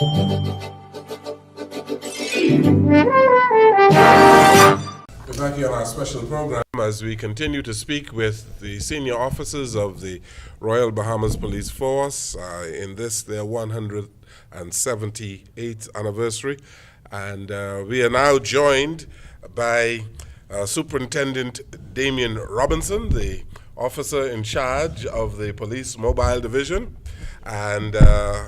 Back here on our special program as we continue to speak with the senior officers of the Royal Bahamas Police Force in their 178th anniversary. And we are now joined by Superintendent Damien Robinson, the officer in charge of the Police Mobile Division. And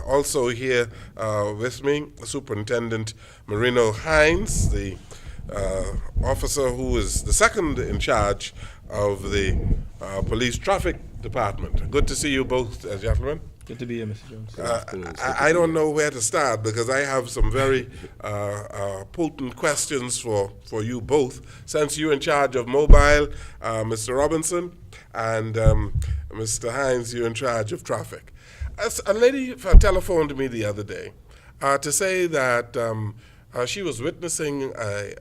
also here with me, Superintendent Marino Hines, the officer who is the second in charge of the police traffic department. Good to see you both, gentlemen. Good to be here, Mr. Jones. I don't know where to start because I have some very potent questions for you both. Since you're in charge of mobile, Mr. Robinson, and Mr. Hines, you're in charge of traffic. A lady telephoned me the other day to say that she was witnessing a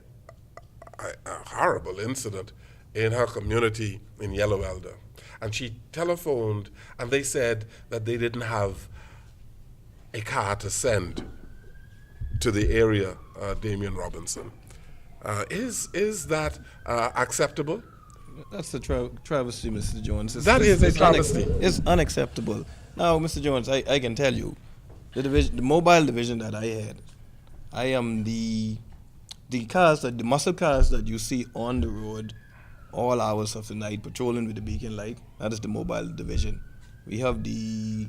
horrible incident in her community in Yellow Elder. And she telephoned and they said that they didn't have a car to send to the area, Damien Robinson. Is that acceptable? That's a travesty, Mr. Jones. That is a travesty. It's unacceptable. Now, Mr. Jones, I can tell you, the mobile division that I had, I am the muscle cars that you see on the road all hours of the night patrolling with the beacon light. That is the mobile division. We have the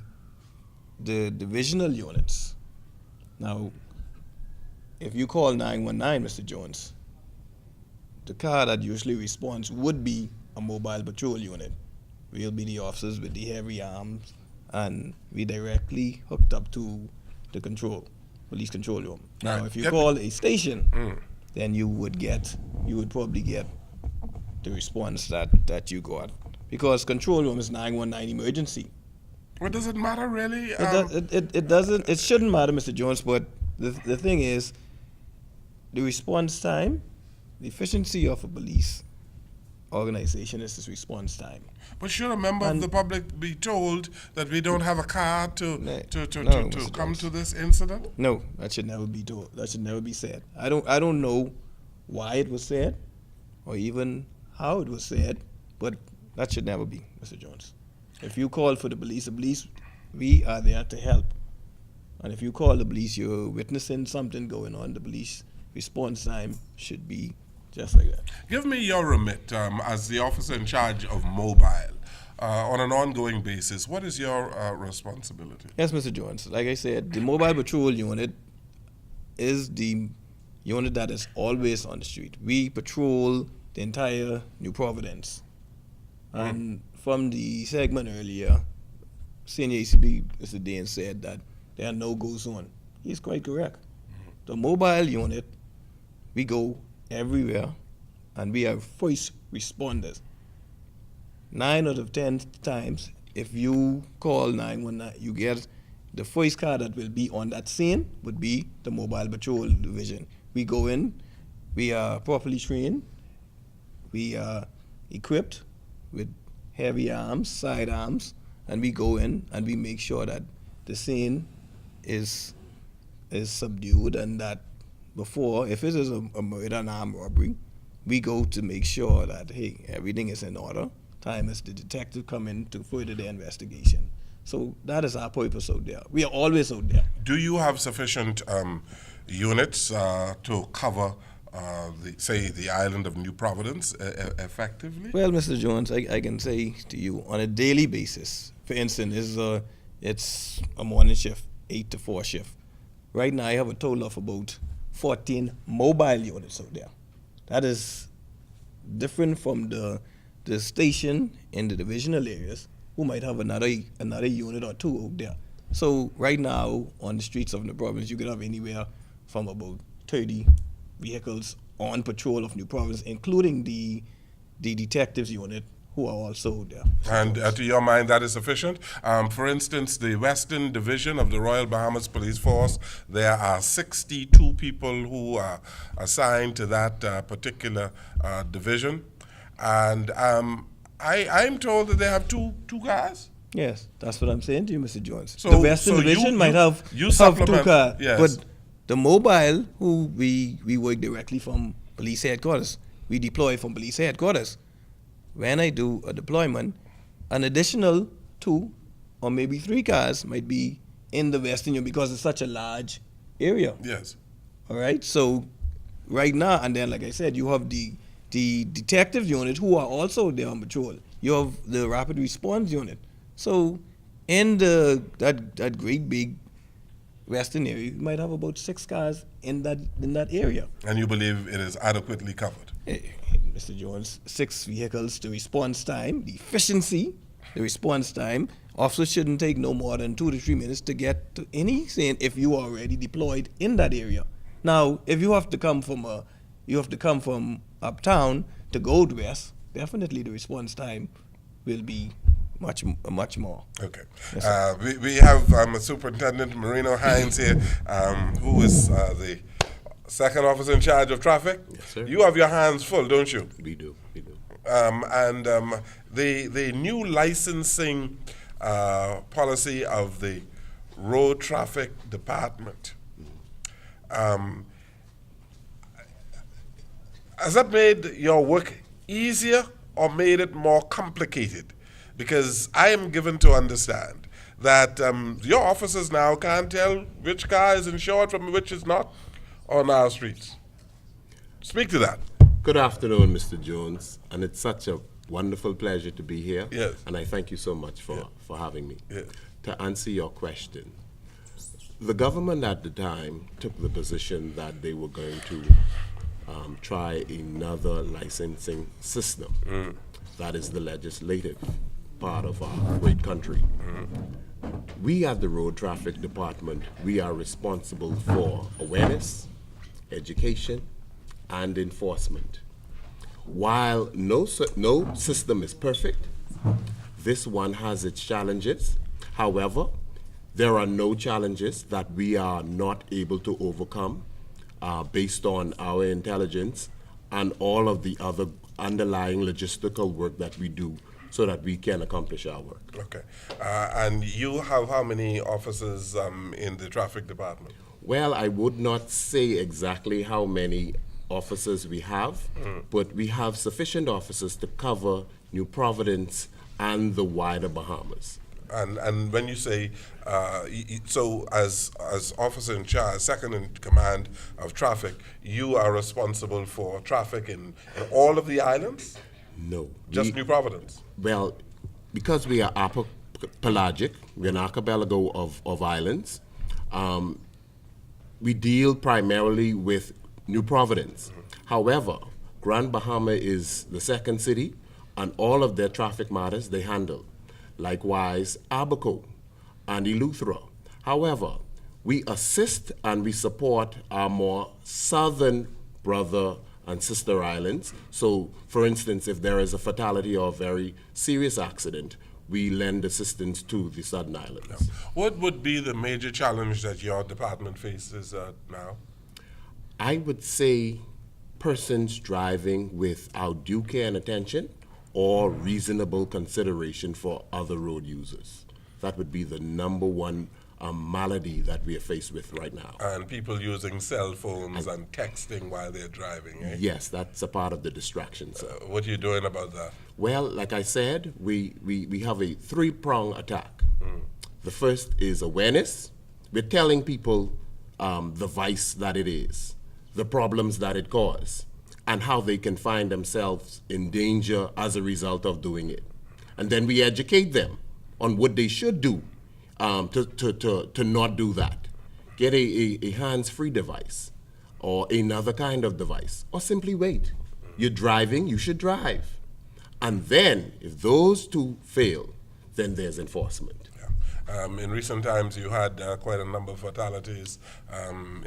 divisional units. Now, if you call 919, Mr. Jones, the car that usually responds would be a mobile patrol unit. We'll be the officers with the heavy arms, and we directly hooked up to the police control room. Now, if you call a station, then you would probably get the response that you got, because control room is 919 emergency. Well, does it matter really? It doesn't. It shouldn't matter, Mr. Jones. But the thing is, the response time, the efficiency of a police organization is its response time. But should a member of the public be told that we don't have a car to come to this incident? No, that should never be told. That should never be said. I don't know why it was said, or even how it was said, but that should never be, Mr. Jones. If you call for the police, we are there to help. And if you call the police, you're witnessing something going on, the police response time should be just like that. Give me your remit as the officer in charge of mobile on an ongoing basis. What is your responsibility? Yes, Mr. Jones. Like I said, the mobile patrol unit is the unit that is always on the street. We patrol the entire New Providence. And from the segment earlier, Senior ACB Mr. Dane said that there are no-go zone. He's quite correct. The mobile unit, we go everywhere, and we are first responders. 9 out of 10 times, if you call 919, you get the first car that will be on that scene would be the mobile patrol division. We go in, we are properly trained, we are equipped with heavy arms, side arms, and we go in and we make sure that the scene is subdued, and that before, if it is a murder and armed robbery, we go to make sure that, hey, everything is in order. Time is the detective come in to further the investigation. So that is our purpose out there. We are always out there. Do you have sufficient units to cover, the island of New Providence effectively? Well, Mr. Jones, I can say to you on a daily basis, for instance, it's a morning shift, 8 to 4 shift. Right now, I have a total of about 14 mobile units out there. That is different from the station in the divisional areas, who might have another unit or two out there. So right now on the streets of New Providence, you could have anywhere from about 30 vehicles on patrol of New Providence, including the detectives unit, who are also there. And to your mind, that is sufficient? For instance, the Western Division of the Royal Bahamas Police Force, there are 62 people who are assigned to that particular division. And I'm told that they have two cars. Yes, that's what I'm saying to you, Mr. Jones. So- The Western so Division you- might have you two supplement- cars, yes. but the mobile, who we work directly from police headquarters, we deploy from police headquarters. When I do a deployment, an additional 2 or maybe 3 cars might be in the Western Union because it's such a large area. Yes. All right, so right now, and then like I said, you have the detective unit who are also there on patrol. You have the rapid response unit. So in that great big western area, you might have about 6 cars in that area. And you believe it is adequately covered? Mr. Jones, 6 vehicles, the response time, the efficiency, the response time. Officers shouldn't take no more than 2 to 3 minutes to get to any scene if you are already deployed in that area. Now, if you have to come from uptown to go west, definitely the response time will be much more. Okay. Yes, We have Superintendent Marino Hines here, who is the second officer in charge of traffic. Yes, sir. You have your hands full, don't you? We do. The new licensing policy of the road traffic department, has that made your work easier or made it more complicated? Because I am given to understand that your officers now can't tell which car is insured from which is not on our streets. Speak to that. Good afternoon, Mr. Jones, and it's such a wonderful pleasure to be here. Yes. And I thank you so much for having me. Yes. To answer your question, the government at the time took the position that they were going to try another licensing system. That is the legislative part of our great country. We at the Road Traffic Department, we are responsible for awareness, education, and enforcement. While no system is perfect, this one has its challenges. However, there are no challenges that we are not able to overcome based on our intelligence and all of the other underlying logistical work that we do so that we can accomplish our work. Okay. And you have how many officers in the traffic department? Well, I would not say exactly how many officers we have, but we have sufficient officers to cover New Providence and the wider Bahamas. And when you say, so as officer in charge, second in command of traffic, you are responsible for traffic in all of the islands? No. Just New Providence? Well, because we are pelagic, we're an archipelago of islands, we deal primarily with New Providence. However, Grand Bahama is the second city, and all of their traffic matters they handle. Likewise, Abaco and Eleuthera. However, we assist and we support our more southern brother and sister islands. So, for instance, if there is a fatality or a very serious accident, we lend assistance to the southern islands. What would be the major challenge that your department faces now? I would say persons driving without due care and attention or reasonable consideration for other road users. That would be the number one malady that we are faced with right now. And people using cell phones and texting while they're driving, eh? Yes, that's a part of the distraction, sir. What are you doing about that? Well, like I said, we have a 3-prong attack. The first is awareness. We're telling people the vice that it is, the problems that it causes, and how they can find themselves in danger as a result of doing it. And then we educate them on what they should do to not do that. Get a hands-free device or another kind of device, or simply wait. You're driving, you should drive. And then, if those two fail, then there's enforcement. In recent times, you had quite a number of fatalities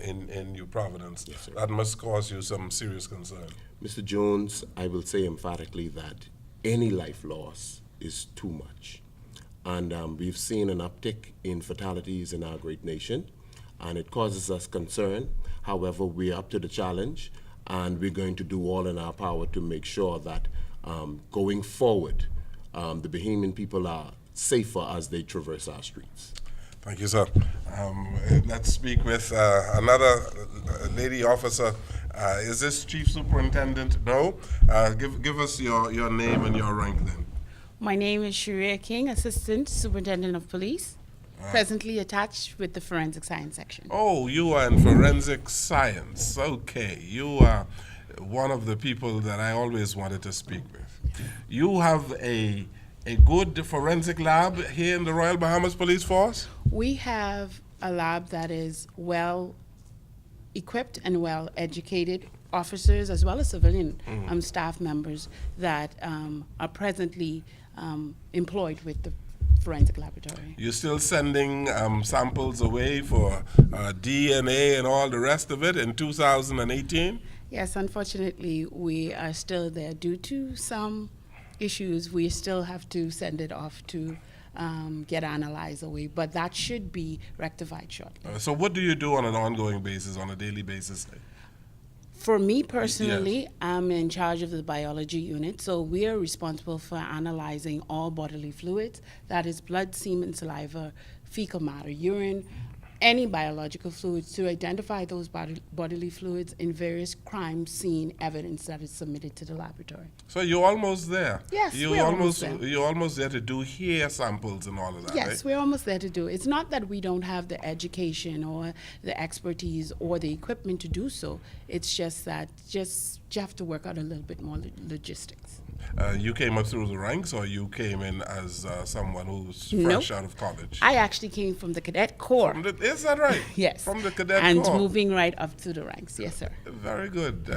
in New Providence. Yes, sir. That must cause you some serious concern. Mr. Jones, I will say emphatically that any life loss is too much. And we've seen an uptick in fatalities in our great nation, and it causes us concern. However, we're up to the challenge, and we're going to do all in our power to make sure that going forward, the Bahamian people are safer as they traverse our streets. Thank you, sir. Let's speak with another lady officer. Is this Chief Superintendent? No? Give us your name and your rank then. My name is Sharia King, Assistant Superintendent of Police, presently attached with the Forensic Science Section. Oh, you are in forensic science. Okay. You are one of the people that I always wanted to speak with. You have a good forensic lab here in the Royal Bahamas Police Force? We have a lab that is well equipped and well educated officers as well as civilian staff members that are presently employed with the forensic laboratory. You're still sending samples away for DNA and all the rest of it in 2018? Yes, unfortunately, we are still there. Due to some issues, we still have to send it off to get analyzed away, but that should be rectified shortly. So what do you do on an ongoing basis, on a daily basis? For me personally, Yes. I'm in charge of the biology unit, so we are responsible for analyzing all bodily fluids, that is blood, semen, saliva, fecal matter, urine, any biological fluids, to identify those bodily fluids in various crime scene evidence that is submitted to the laboratory. So you're almost there. Yes, you're we're almost there. You're almost there to do hair samples and all of that, Yes, right? we're almost there to do it. It's not that we don't have the education or the expertise or the equipment to do so. It's just that you have to work out a little bit more logistics. You came up through the ranks, or you came in as someone who's fresh Nope. out of college? I actually came from the cadet corps. Is that right? Yes. From the cadet and corps. moving right up to the ranks. Yes, sir. Very good.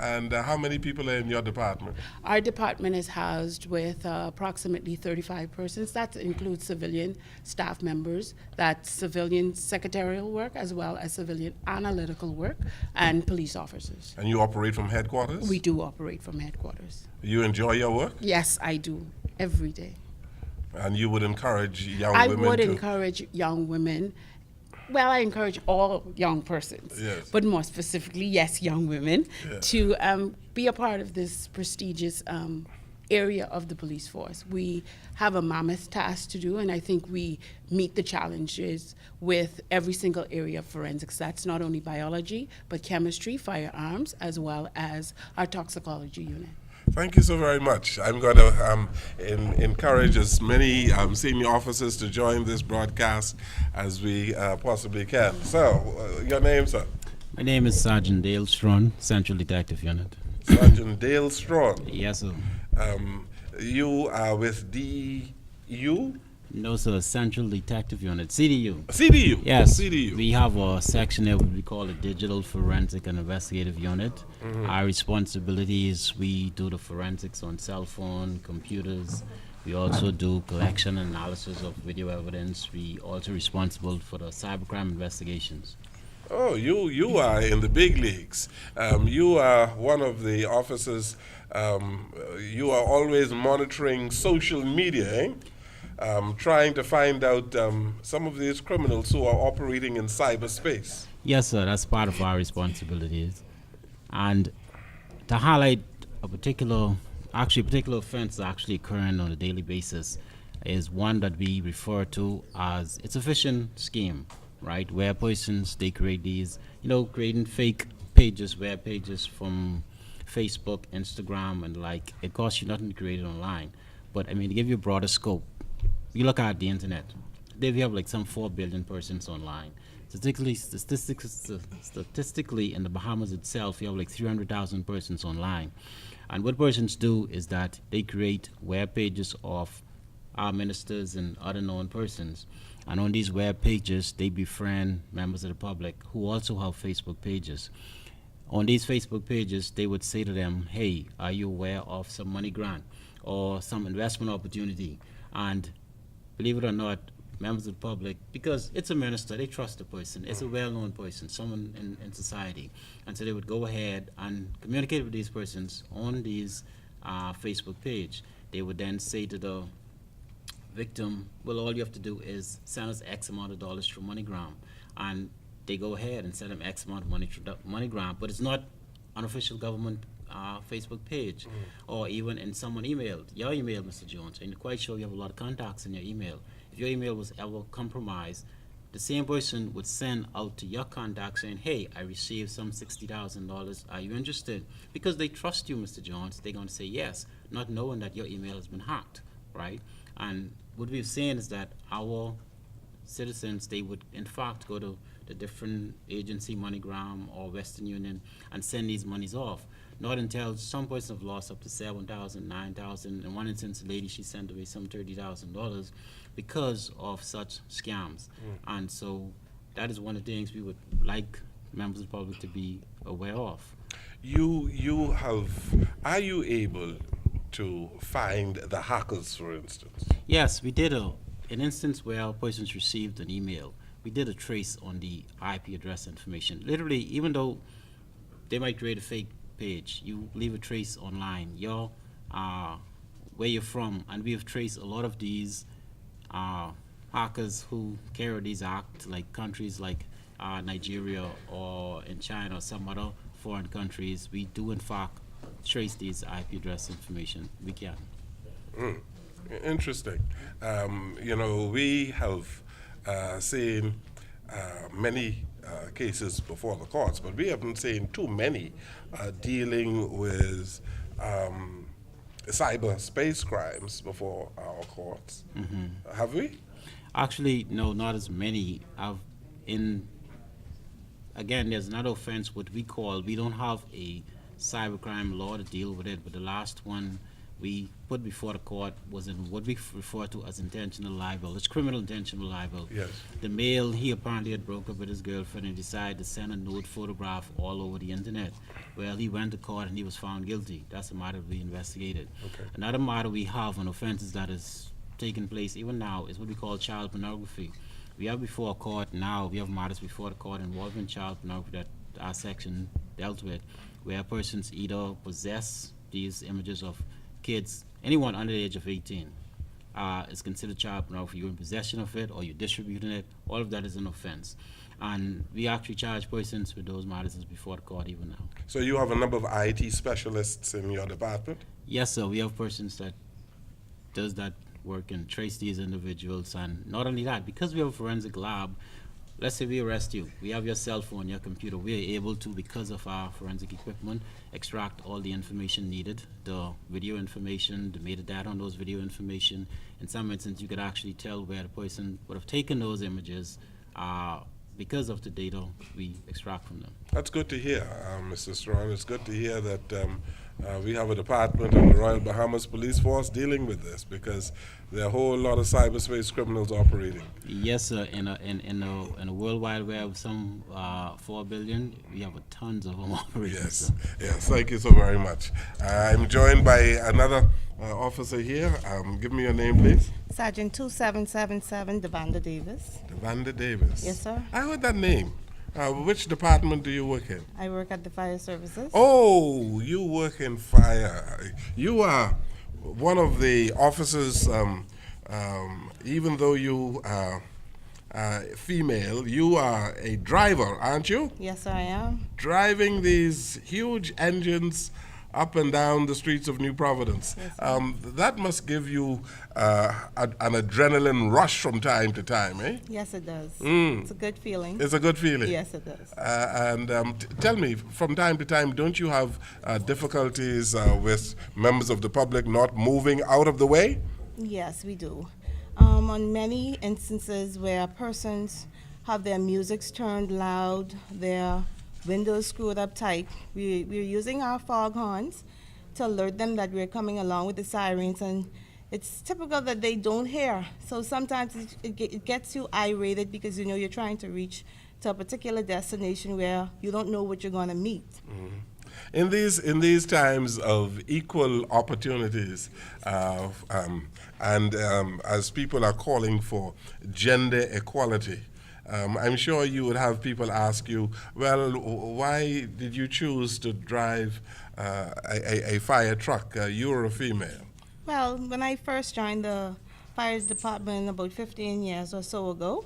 And how many people are in your department? Our department is housed with approximately 35 persons. That includes civilian staff members, that's civilian secretarial work, as well as civilian analytical work, and police officers. And you operate from headquarters? We do operate from headquarters. You enjoy your work? Yes, I do, every day. And you would encourage young I women would to... encourage young women. Well, I encourage all young persons, Yes. but more specifically, yes, young women, Yeah. to be a part of this prestigious area of the police force. We have a mammoth task to do, and I think we meet the challenges with every single area of forensics. That's not only biology, but chemistry, firearms, as well as our toxicology unit. Thank you so very much. I'm going to encourage as many senior officers to join this broadcast as we possibly can. So, your name, sir? My name is Sergeant Dale Strong, Central Detective Unit. Sergeant Dale Strong. Yes, sir. You are with DU? No, sir, Central Detective Unit, CDU. CDU? Yes, CDU. we have a section there we call a Digital Forensic and Investigative Unit. Our responsibilities, we do the forensics on cell phone, computers. We also do collection and analysis of video evidence. We also responsible for the cybercrime investigations. Oh, you are in the big leagues. You are one of the officers. You are always monitoring social media, eh? Trying to find out some of these criminals who are operating in cyberspace. Yes, sir, that's part of our responsibilities. And to highlight a particular offense actually occurring on a daily basis is one that we refer to as, it's a phishing scheme, right? Where persons, they create these, creating fake pages, web pages from Facebook, Instagram, and it costs you nothing to create it online. But to give you a broader scope, you look at the internet, there we have some 4 billion persons online. Statistically, in the Bahamas itself, you have 300,000 persons online. And what persons do is that they create web pages of our ministers and other known persons. And on these web pages, they befriend members of the public who also have Facebook pages. On these Facebook pages, they would say to them, hey, are you aware of some money grant or some investment opportunity? And believe it or not, members of the public, because it's a minister, they trust the person. It's a well-known person, someone in society. And so they would go ahead and communicate with these persons on these Facebook page. They would then say to the victim, well, all you have to do is send us X amount of dollars through MoneyGram. And they go ahead and send them X amount of money through MoneyGram, but it's not unofficial government Facebook page, or even in someone emailed your email, Mr. Jones, and you're quite sure you have a lot of contacts in your email. If your email was ever compromised, the same person would send out to your contact saying, hey, I received some $60,000. Are you interested? Because they trust you, Mr. Jones, they're going to say yes, not knowing that your email has been hacked, right? And what we've seen is that our citizens, they would in fact go to the different agency, MoneyGram or Western Union, and send these monies off. Not until some persons have lost up to $7,000, $9,000. In one instance, a lady, she sent away some $30,000 because of such scams. And so that is one of the things we would like members of the public to be aware of. Are you able to find the hackers, for instance? Yes, we did an instance where persons received an email. We did a trace on the IP address information. Literally, even though they might create a fake page, you leave a trace online, where you're from, and we have traced a lot of these hackers who carry these acts, like countries like Nigeria or in China or some other foreign countries. We do in fact trace these IP address information. We can. Interesting. We have seen many cases before the courts, but we haven't seen too many dealing with cyberspace crimes before our courts. Have we? Actually, no, not as many. Again, there's another offense, what we call, we don't have a cybercrime law to deal with it, but the last one we put before the court was in what we refer to as intentional libel. It's criminal intentional libel. Yes. The male, he apparently had broke up with his girlfriend and decided to send a nude photograph all over the internet. Well, he went to court and he was found guilty. That's a matter we investigated. Okay. Another matter we have on offenses that is taking place even now is what we call child pornography. We have before a court now, we have matters before the court involving child pornography that our section dealt with, where persons either possess these images of kids, anyone under the age of 18 is considered child pornography. You're in possession of it or you're distributing it. All of that is an offense. And we actually charge persons with those matters before the court even now. So you have a number of IT specialists in your department? Yes, sir. We have persons that does that work and trace these individuals. And not only that, because we have a forensic lab, let's say we arrest you, we have your cell phone, your computer, we are able to, because of our forensic equipment, extract all the information needed, the video information, the metadata on those video information. In some instances, you could actually tell where the person would have taken those images because of the data we extract from them. That's good to hear, Mr. Strawn. It's good to hear that we have a department of the Royal Bahamas Police Force dealing with this, because there are a whole lot of cyberspace criminals operating. Yes, sir. In a worldwide web of some 4 billion, we have tons of them operating. Yes, yes. Thank you so very much. I'm joined by another officer here. Give me your name, please. Sergeant 2777, Devanda Davis. Devanda Davis. Yes, sir. I heard that name. Which department do you work in? I work at the fire services. Oh, you work in fire. You are one of the officers, even though you are female, you are a driver, aren't you? Yes, I am. Driving these huge engines up and down the streets of New Providence. Yes, that must give you an adrenaline rush from time to time, eh? Yes, it does. Mm. It's a good feeling. It's a good feeling. Yes, it does. Tell me, from time to time, don't you have difficulties with members of the public not moving out of the way? Yes, we do. On many instances where persons have their musics turned loud, their windows screwed up tight, we're using our foghorns to alert them that we're coming along with the sirens, and it's typical that they don't hear. So sometimes it gets you irate because you know you're trying to reach to a particular destination where you don't know what you're going to meet. Mm-hmm. In these times of equal opportunities, and as people are calling for gender equality, I'm sure you would have people ask you, well, why did you choose to drive a fire truck? You're a female. Well, when I first joined the fire department about 15 years or so ago,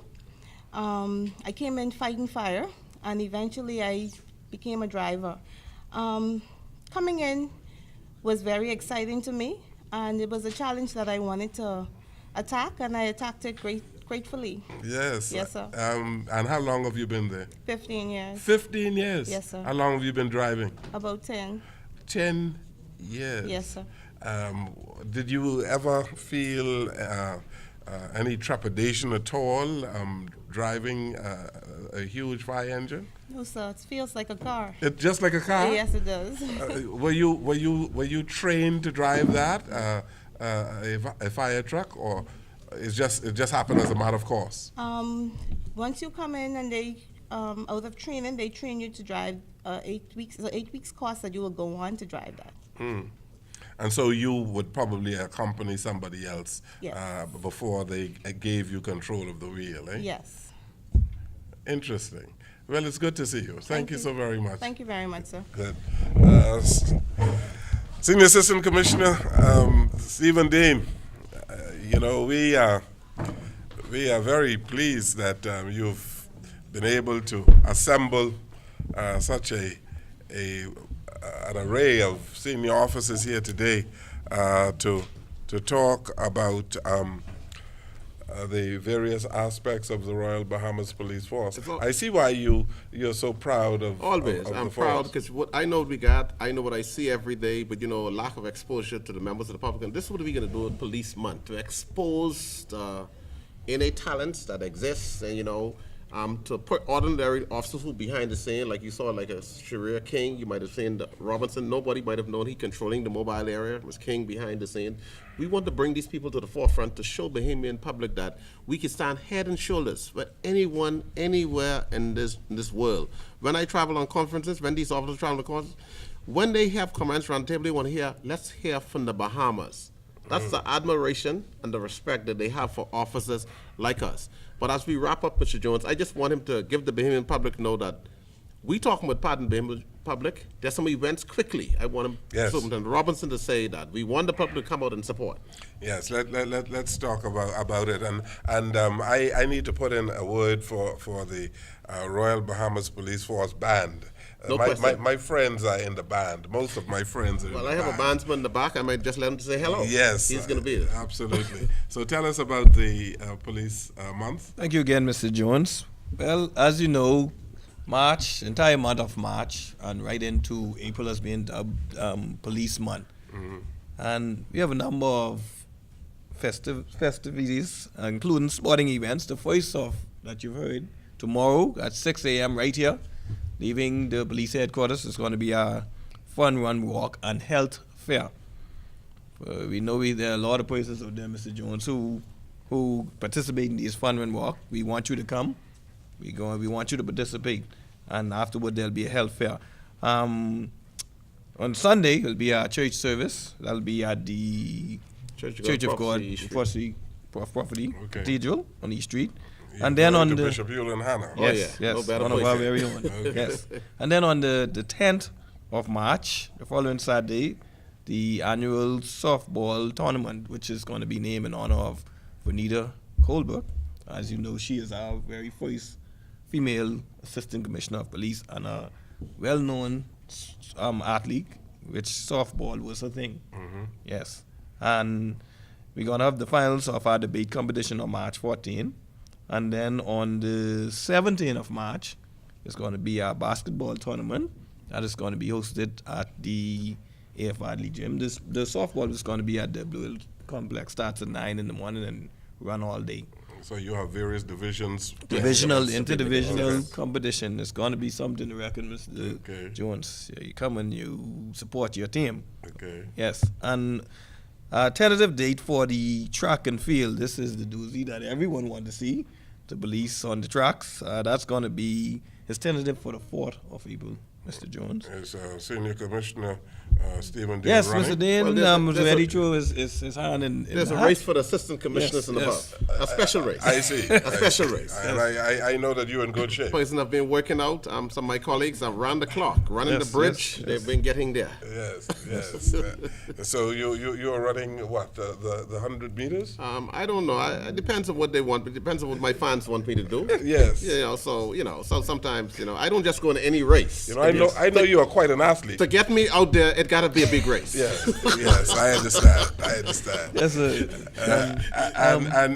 I came in fighting fire, and eventually I became a driver. coming in was very exciting to me, and it was a challenge that I wanted to attack, and I attacked it gratefully. Yes. Yes, sir. And how long have you been there? 15 years. 15 years? Yes, sir. How long have you been driving? About 10. 10 years? Yes, sir. Did you ever feel any trepidation at all driving a huge fire engine? No, sir. It feels like a car. It just like a car? Yes, it does. Were you trained to drive that a fire truck, or it just happened as a matter of course? Once you come in and they out of training, they train you to drive 8 weeks. So 8 weeks course that you will go on to drive that. And so you would probably accompany somebody else Yes. before they gave you control of the wheel, eh? Yes. Interesting. Well, it's good to see you. Thank you so very much. Thank you very much, sir. Good. Senior Assistant Commissioner Stephen Dean, you know, we are very pleased that you've been able to assemble such an array of senior officers here today to talk about the various aspects of the Royal Bahamas Police Force. I see why you're so proud of Always. of I'm the proud force. because what I know we got, I know what I see every day, but you know, lack of exposure to the members of the public. And this is what we're going to do in Police Month, to expose the innate talents that exist, and you know, to put ordinary officers who behind the scene, like you saw, like a Sharia King, you might have seen the Robinson, nobody might have known he controlling the mobile area, it was King behind the scene. We want to bring these people to the forefront to show Bahamian public that we can stand head and shoulders with anyone, anywhere in this world. When I travel on conferences, when these officers travel on conferences, when they have comments around the table, they want to hear, let's hear from the Bahamas. That's the admiration and the respect that they have for officers like us. But as we wrap up, Mr. Jones, I just want him to give the Bahamian public know that we talking with part of the Bahamian public. There's some events quickly. I want him, Yes. Superintendent Robinson, to say that we want the public to come out and support. Yes, let's talk about it, and I need to put in a word for the Royal Bahamas Police Force band. No question. My friends are in the band. Most of my friends are in Well, the I have a band. bandsman in the back. I might just let him say hello. Yes, He's going to be there. Absolutely. So tell us about the police month. Thank you again, Mr. Jones. Well, as you know, March, entire month of March, and right into April has been dubbed Police Month. And we have a number of festivities, including sporting events. The first of that you've heard tomorrow at 6 a.m. right here, leaving the police headquarters, is going to be a fun run walk and health fair. We know there are a lot of persons out there, Mr. Jones, who participate in these fun run walk. We want you to come. We want you to participate, and afterward there'll be a health fair. On Sunday it'll be a church service. That'll be at the Church of God Prophecy Okay. Cathedral on East Street. You're And then going on to the Bishop Hewell and Hannah. Oh, yes, yeah. No yes, better one of place. our very own. Yes, and then on the 10th of March, the following Saturday, the annual softball tournament, which is going to be named in honor of Bonita Colbert. As you know, she is our very first female assistant commissioner of police and a well-known athlete, which softball was her thing. Yes, and we're going to have the finals of our debate competition on March 14. And then on the 17th of March, it's going to be our basketball tournament. That is going to be hosted at the A.F. Adley Gym. The softball is going to be at the Blue Hill Complex. Starts at 9 in the morning and run all day. So you have various divisions. Divisional, Yes. interdivisional Okay. competition. It's going to be something to reckon, Mr. Okay. Jones. You come and you support your team. Okay. Yes, and tentative date for the track and field. This is the doozy that everyone wants to see. The police on the tracks. That's going to be, it's tentative for the 4th of April, Mr. Jones. Is Senior Commissioner Stephen Dean Yes, running? Mr. Dean Well, was there's ready a- to his hand in There's the a hat. race for the assistant commissioners Yes, in the yes. bus. A special race. I see. A special race. And I know that you're in good shape. Person have been working out. Some of my colleagues have run the clock, running Yes, the bridge. yes, They've been getting there. Yes, Yes. So you're running what, the 100 meters? I don't know. It depends on what they want. It depends on what my fans want me to do. Yes. So sometimes I don't just go in any race. I know you are quite an athlete. To get me out there, it got to be a big race. Yes, I understand. Yes, sir.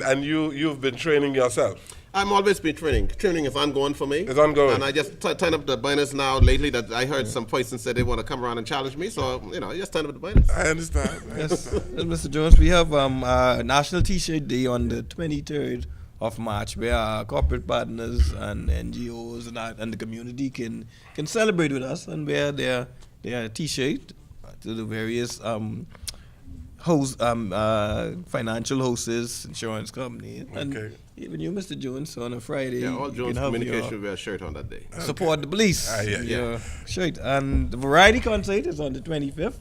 And you've been training yourself. I'm always been training. Training is ongoing for me. It's ongoing. And I just turn up the banners now lately that I heard some persons said they want to come around and challenge me. So, I just turn up the banners. I understand. Yes, Mr. Jones, we have National T-shirt Day on the 23rd of March, where our corporate partners and NGOs and the community can celebrate with us and wear their T-shirt to the various financial hosts, insurance companies, and Okay. even you, Mr. Jones, on a Friday. Yeah, all you Jones can have Communication wear a shirt on that day. support the police. Yeah. Shirt. And the variety concert is on the 25th.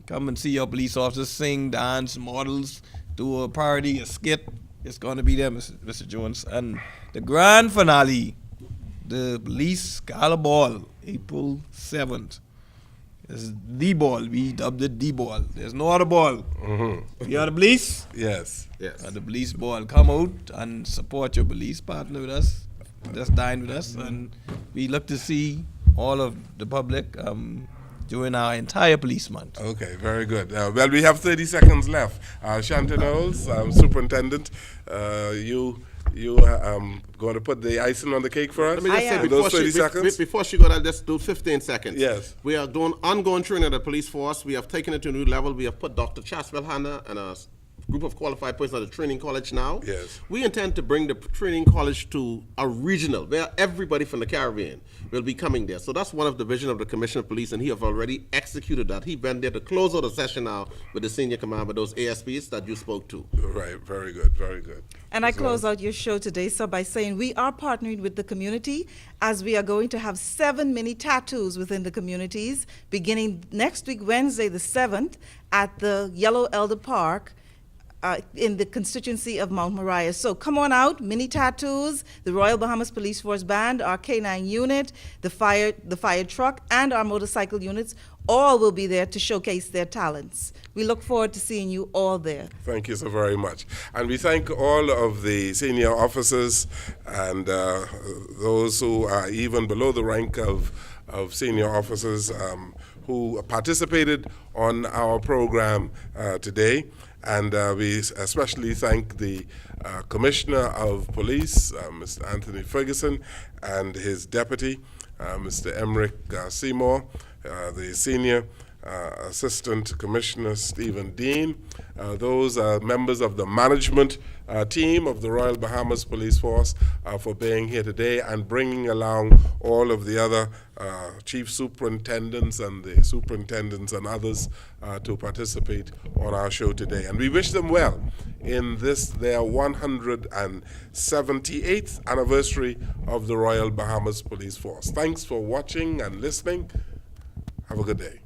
Come and see your police officers sing, dance, models, do a party, a skit. It's going to be there, Mr. Jones. And the grand finale, the police gala ball, April 7th. It's the ball. We dubbed it the ball. There's no other ball. Mm-hmm. You are the police? Yes. The police ball. Come out and support your police partner with us. Just dine with us. And we look to see all of the public during our entire police month. Okay, very good. Well, we have 30 seconds left. Shanton Knowles, Superintendent, you going to put the icing on the cake for us? Let me just say, those 30 seconds? before she goes, I'll just do 15 seconds. Yes. We are doing ongoing training of the police force. We have taken it to a new level. We have put Dr. Chaswell Hanna and a group of qualified persons at the training college now. Yes. We intend to bring the training college to a regional where everybody from the Caribbean will be coming there. So that's one of the vision of the Commissioner of Police, and he have already executed that. He went there to close out the session now with the senior command, with those ASPs that you spoke to. Right, very good, very good. And I close out your show today, sir, by saying we are partnering with the community as we are going to have 7 mini tattoos within the communities beginning next week, Wednesday the 7th, at the Yellow Elder Park in the constituency of Mount Moriah. So come on out, mini tattoos, the Royal Bahamas Police Force Band, our K9 unit, the fire truck, and our motorcycle units, all will be there to showcase their talents. We look forward to seeing you all there. Thank you so very much. And we thank all of the senior officers and those who are even below the rank of senior officers who participated on our program today. And we especially thank the Commissioner of Police, Mr. Anthony Ferguson, and his deputy, Mr. Emmerich Seymour, the Senior Assistant Commissioner, Stephen Dean. Those are members of the management team of the Royal Bahamas Police Force for being here today and bringing along all of the other chief superintendents and the superintendents and others to participate on our show today. And we wish them well in their 178th anniversary of the Royal Bahamas Police Force. Thanks for watching and listening. Have a good day.